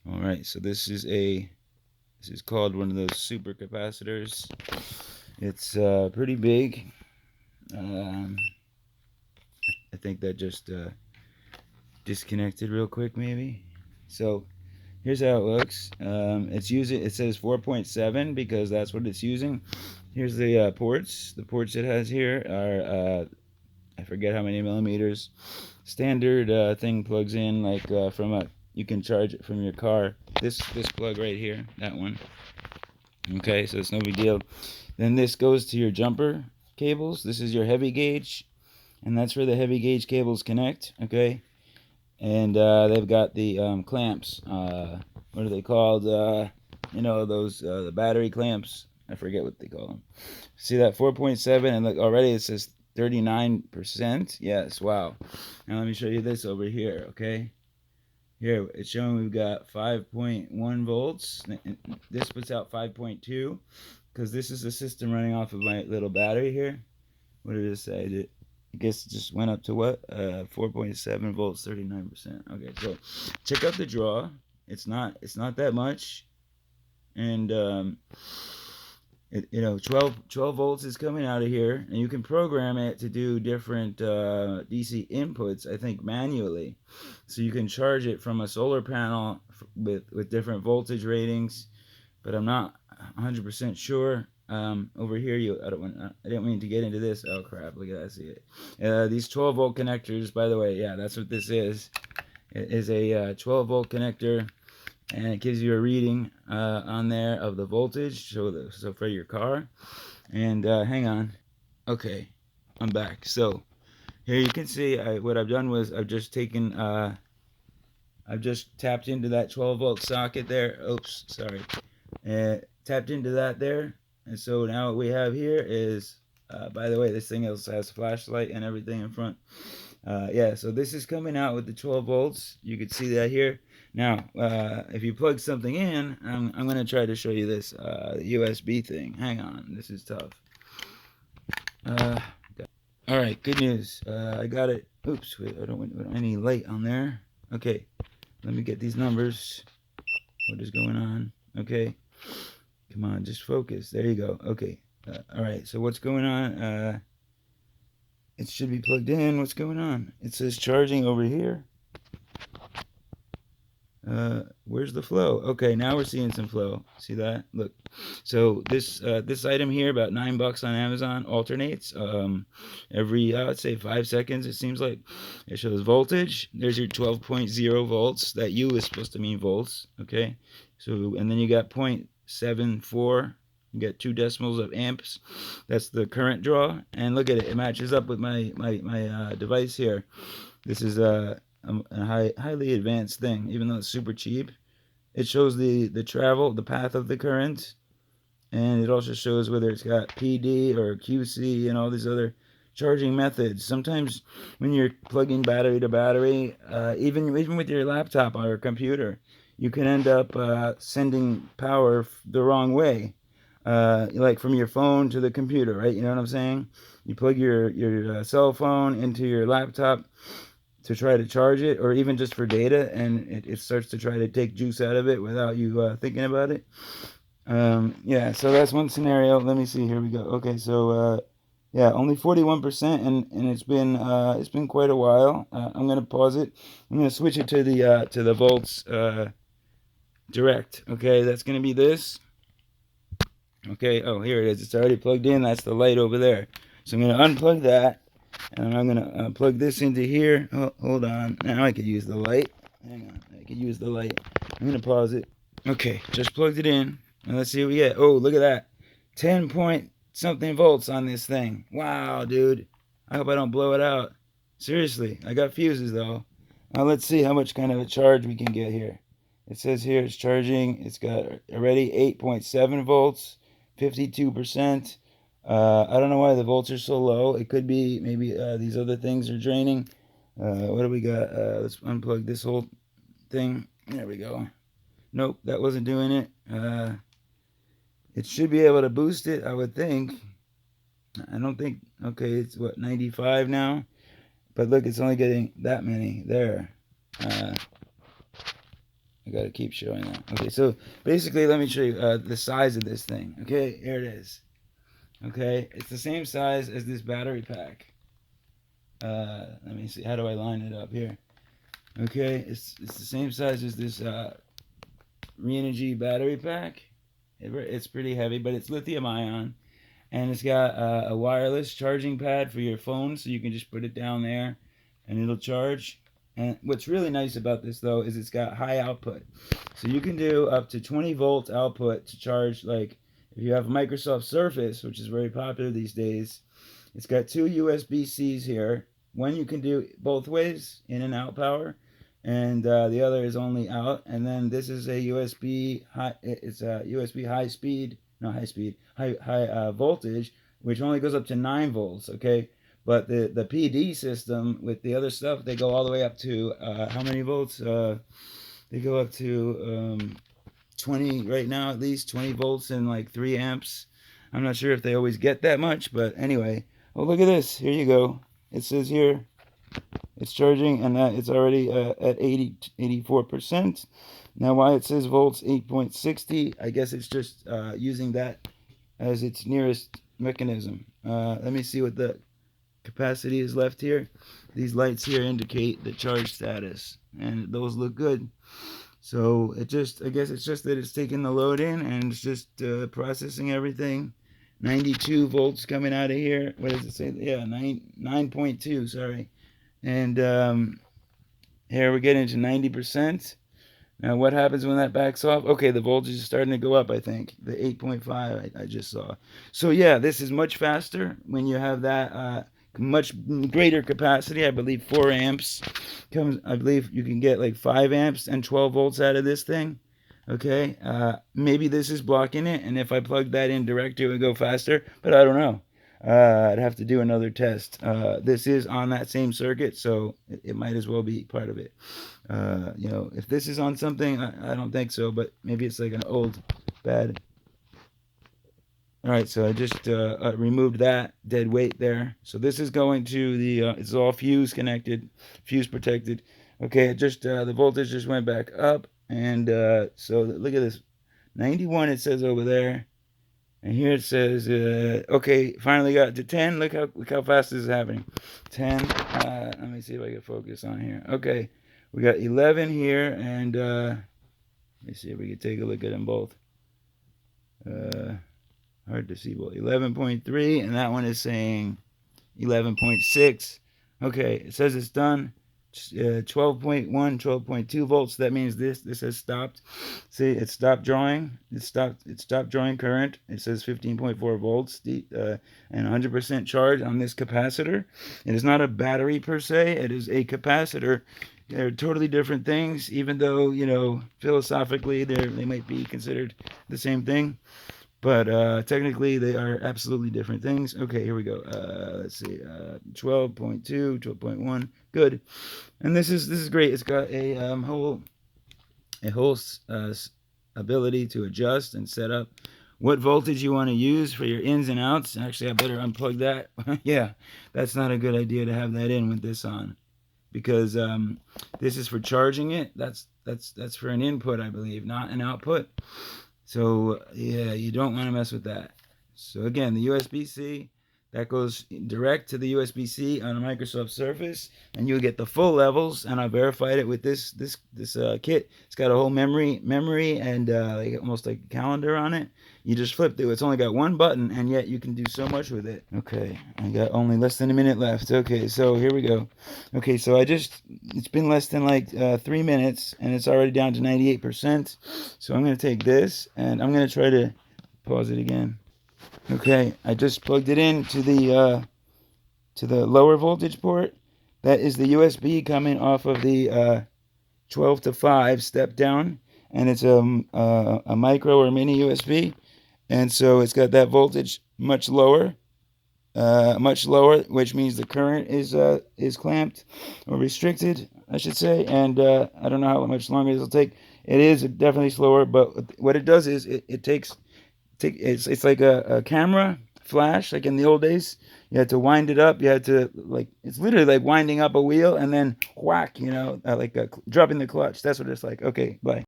All right, so this is called one of those supercapacitors. It's pretty big. Um, I think that just disconnected real quick, maybe. So here's how it looks. It's using. It says 4.7 because that's what it's using. Here's the ports. The ports it has here are I forget how many millimeters. Standard thing plugs in like from a. You can charge it from your car. This plug right here, that one. Okay, so it's no big deal. Then this goes to your jumper cables. This is your heavy gauge, and that's where the heavy gauge cables connect. Okay, and they've got the clamps. What are they called? Those the battery clamps. I forget what they call them. See that 4.7, and look already it says 39%. Yes, wow. Now let me show you this over here. Okay, here it's showing we've got 5.1 volts. This puts out 5.2 because this is the system running off of my little battery here. What did it say? I guess it just went up to what? 4.7 volts, 39%. Okay, so check out the draw. It's not that much, and 12 volts is coming out of here, and you can program it to do different DC inputs. I think manually, so you can charge it from a solar panel with different voltage ratings. But I'm not 100% sure. Over here, I didn't mean to get into this. Oh crap! Look at that. See it. These 12-volt connectors. By the way, yeah, that's what this is. It is a 12-volt connector, and it gives you a reading on there of the voltage. So for your car. And hang on. Okay, I'm back. So here you can see what I've done was I've just taken. I've just tapped into that 12-volt socket there. Oops, sorry. Tapped into that there. And so now what we have here is, by the way, this thing also has a flashlight and everything in front. Yeah, so this is coming out with the 12 volts. You can see that here. Now, if you plug something in, I'm going to try to show you this USB thing. Hang on, this is tough. All right, good news. I got it. Oops, wait, I don't want any light on there. Okay, let me get these numbers. What is going on? Okay. Come on, just focus. There you go. Okay. All right. So what's going on? It should be plugged in. What's going on? It says charging over here. Where's the flow? Okay, now we're seeing some flow. See that? Look. So this item here, about $9 on Amazon, alternates every I'd say 5 seconds. It seems like it shows voltage. There's your 12.0 volts. That U is supposed to mean volts. Okay. So and then you got 0.74. You get 2 decimals of amps. That's the current draw. And look at it. It matches up with my device here. This is a highly advanced thing, even though it's super cheap. It shows the path of the current, and it also shows whether it's got PD or QC and all these other charging methods. Sometimes when you're plugging battery to battery, even with your laptop or computer, you can end up sending power the wrong way, like from your phone to the computer, right? You know what I'm saying? You plug your cell phone into your laptop to try to charge it, or even just for data, and it starts to try to take juice out of it without you thinking about it. Yeah, so that's one scenario. Let me see. Here we go. Okay, so yeah, only 41%, and it's been quite a while. I'm gonna pause it. I'm gonna switch it to the volts direct. Okay, that's gonna be this. Okay. Oh, here it is. It's already plugged in. That's the light over there. So I'm gonna unplug that, and I'm gonna plug this into here. Oh, hold on. Now I could use the light. Hang on. I could use the light. I'm gonna pause it. Okay, just plugged it in. And let's see what we get. Oh, look at that. 10 point something volts on this thing. Wow, dude. I hope I don't blow it out. Seriously, I got fuses though. Now let's see how much kind of a charge we can get here. It says here it's charging. It's got already 8.7 volts, 52%. I don't know why the volts are so low. It could be maybe these other things are draining. What do we got? Let's unplug this whole thing. There we go. Nope, that wasn't doing it. It should be able to boost it, I would think. I don't think. Okay, it's what, 95 now? But look, it's only getting that many there. I gotta keep showing that. Okay, so basically, let me show you the size of this thing. Okay, here it is. Okay, it's the same size as this battery pack. Let me see. How do I line it up here? Okay, it's the same size as this RENOGY battery pack. It's pretty heavy, but it's lithium ion, and it's got a wireless charging pad for your phone, so you can just put it down there, and it'll charge. And what's really nice about this though is it's got high output, so you can do up to 20 volt output to charge. Like if you have a Microsoft Surface, which is very popular these days, it's got two USB-Cs here. One you can do both ways, in and out power, and the other is only out. And then this is a USB high. It's a USB high speed, not high speed, high voltage, which only goes up to 9 volts. Okay, but the PD system with the other stuff, they go all the way up to how many volts? They go up to 20 right now, at least 20 volts and like 3 amps. I'm not sure if they always get that much, but anyway. Oh, look at this. Here you go. It says here it's charging, and that it's already at 84%. Now, why it says volts 8.60, I guess it's just using that as its nearest mechanism. Let me see what the capacity is left here. These lights here indicate the charge status, and those look good. So I guess it's just that it's taking the load in, and it's just processing everything. 92 volts coming out of here. What does it say? Yeah, 9.2, sorry. And here we're getting to 90%. Now what happens when that backs off? Okay, the voltage is starting to go up, I think. The 8.5 I just saw. So yeah, this is much faster when you have that much greater capacity. I believe 4 amps comes. I believe you can get like 5 amps and 12 volts out of this thing. Okay, maybe this is blocking it, and if I plug that in direct, it would go faster, but I don't know. I'd have to do another test. This is on that same circuit, so it might as well be part of it. You know, if this is on something, I don't think so, but maybe it's like an old bad. All right, so I just removed that dead weight there. So this is going to the, it's all fuse connected, fuse protected. Okay, it just, the voltage just went back up. And so look at this, 91 it says over there, and here it says okay, finally got to 10. Look how fast this is happening. 10. Let me see if I can focus on here. Okay, we got 11 here, and let me see if we can take a look at them both. Hard to see. Well, 11.3, and that one is saying 11.6. Okay, it says it's done. 12.1, 12.2 volts. That means this has stopped. See, it stopped drawing. It stopped drawing current. It says 15.4 volts and 100% charge on this capacitor. It is not a battery per se. It is a capacitor. They're totally different things, even though, you know, philosophically they might be considered the same thing. But technically, they are absolutely different things. Okay, here we go. Let's see, 12.2, 12.1, good. And this is great. It's got a whole ability to adjust and set up what voltage you want to use for your ins and outs. Actually, I better unplug that. Yeah, that's not a good idea to have that in with this on, because this is for charging it. That's for an input, I believe, not an output. So yeah, you don't want to mess with that. So again, the USB-C, that goes direct to the USB-C on a Microsoft Surface, and you'll get the full levels. And I verified it with this kit. It's got a whole memory and like almost like a calendar on it. You just flip through. It's only got one button, and yet you can do so much with it. Okay, I got only less than a minute left. Okay, so here we go. Okay, so it's been less than like 3 minutes, and it's already down to 98%. So I'm going to take this, and I'm going to try to pause it again. Okay, I just plugged it in to the lower voltage port. That is the USB coming off of the 12 to 5 step down, and it's a micro or mini USB. And so it's got that voltage much lower, which means the current is clamped or restricted, I should say. And I don't know how much longer this will take. It is definitely slower, but what it does is it's like a camera flash, like in the old days. You had to wind it up. You had to, like, it's literally like winding up a whack, and then whack, like dropping the clutch. That's what it's like. Okay, bye.